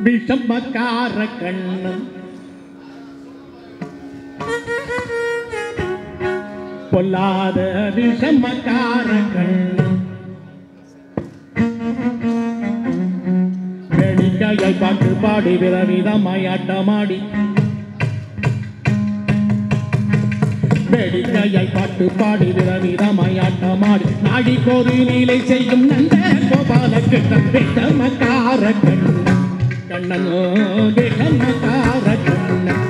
விஷமக்கார கண்ணன் பொல்லாத விஷமக்கார கண்ணன் வேடிக்கையை பாட்டு பாடி விரவிதமாய் ஆட்டமாடி வேடிக்கையை பாட்டு பாடி விரவிதமாய் ஆட்டமாடி நாடிக்கோரு நீலை செய்யும் நந்த கோபாலக்கு விஷமக்கார கண்ணன் கண்ணனோ விஷமக்கார கண்ணன்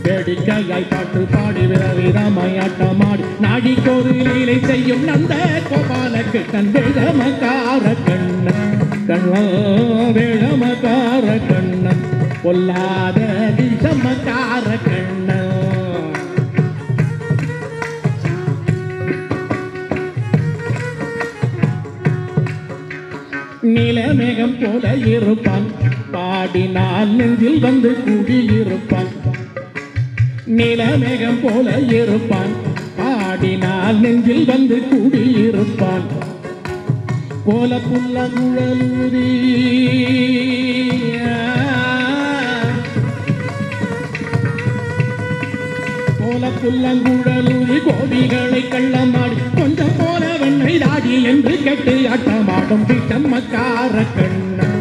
வேடிக்கையை பாட்டு பாடி விரவிதமாய் ஆட்டமாடி நாடிக்கோரு நீலை செய்யும் நந்த கோபாலக்கு விஷமக்கார கண்ணன் கண்ணோ விஷமக்கார கண்ணன் பொல்லாத விஷமக்கார கண்ணன் நீலமேகம் போல இருப்பான் பாடினால் நெஞ்சில் வந்து கூடியிருப்பான் நீலமேகம் போல இருப்பான் பாடினால் நெஞ்சில் வந்து கூடியிருப்பான் போல புல்லங்குழலூரி போல புல்லங்குழலூரி கோபிகளை கள்ளமாடி கொஞ்சம் போல வெண்ணை தாடி என்று கேட்டு ஆட்டமாடும் விஷமக்கார கண்ணன்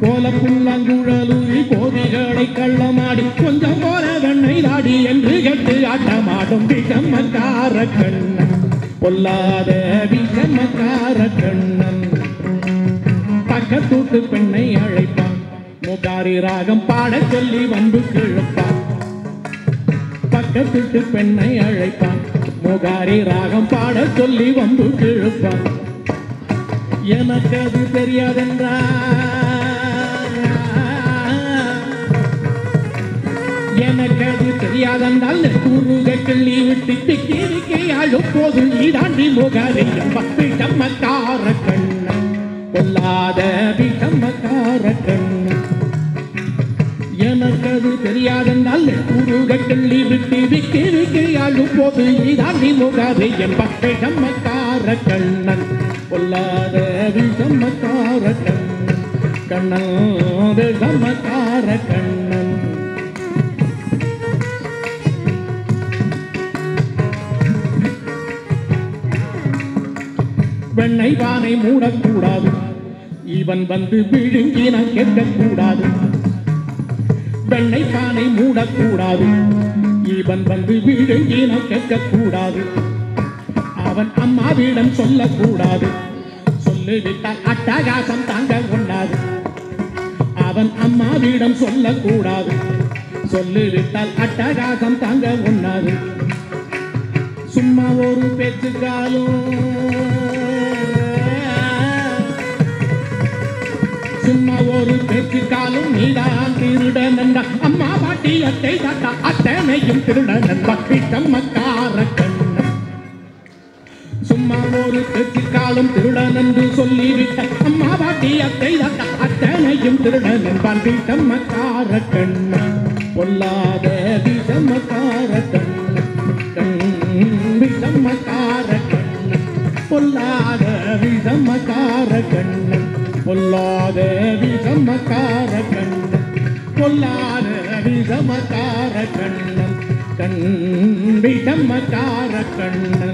போல புல்லங்குழலூரி கோபிகளை கள்ளமாடி கொஞ்சம் போல வெண்ணை தாடி என்று கேட்டு ஆட்டமாடும் விஷமக்கார கண்ணன் பொல்லாத விஷமக்கார கண்ணன் பக்கத்தூட்டு பெண்ணை அழைப்பான் முகாரி ராகம் பாடச் சொல்லி வந்து கிழப்பான் பக்கத்துட்டு பெண்ணை அழைப்பான் முகாரி ராகம் பாட சொல்லி வந்து கிழப்பான் எனக்கு அது தெரியாதென்றா எனக்கு அது தெரியாதென்றால் கூறுக கிள்ளி விட்டு திக்கி திக்கி அழும் போது நீதாண்டி முகாரி விஷமக்கார கண்ணன் பொல்லாத விஷமக்கார கண்ணன் எனக்கு அது தெரியாதென்றால் கூறுக கிள்ளி விட்டு விக்கி விக்கி அழும் போது நீதாண்டி முகாரி விஷமக்கார கண்ணன் பொல்லாத விஷமக்கார கண்ணன் கண்ணன் விஷமக்கார கண்ணன் வெண்ணை பானை மூடக்கூடாது இவன் வந்து விழுங்கி நான் கேட்கக்கூடாது வெண்ணை பானை மூடக்கூடாது இவன் வந்து விழுங்கி நான் கேட்கக்கூடாது அவன் அம்மாவிடம் சொல்லக்கூடாது சொல்லிவிட்டால் அட்டகாசம் தாங்க கொண்டாது அவன் அம்மாவிடம் சொல்லக்கூடாது சொல்லிவிட்டால் அட்டகாசம் தாங்க கொண்டாது சும்மா ஒரு பேச்சுக்காலும் சும்மா ஒரு பேச்சுக்காலும் நீதான் திருடன் என்றால் அம்மா பாட்டி அத்தை தாத்தா அத்தனையும் திருடன் என்பார் விஷமக்கார கண்ணன் சும்மா ஒரு பேச்சுக்காலும் திருடன் என்று சொல்லிவிட்ட அம்மா பாட்டி அத்தை தாத்தா அத்தனையும் திருடன் என்பான் விஷமக்கார கண்ணன் பொல்லாத விஷமக்கார கண்ணன் விஷமக்கார கண்ணன் பொல்லாத விஷமக்கார கண்ணன் பொல்லாத விஷமக்கார கண்ணன் பொல்லாத விஷமக்கார கண்ணன் விஷமக்கார கண்ணன்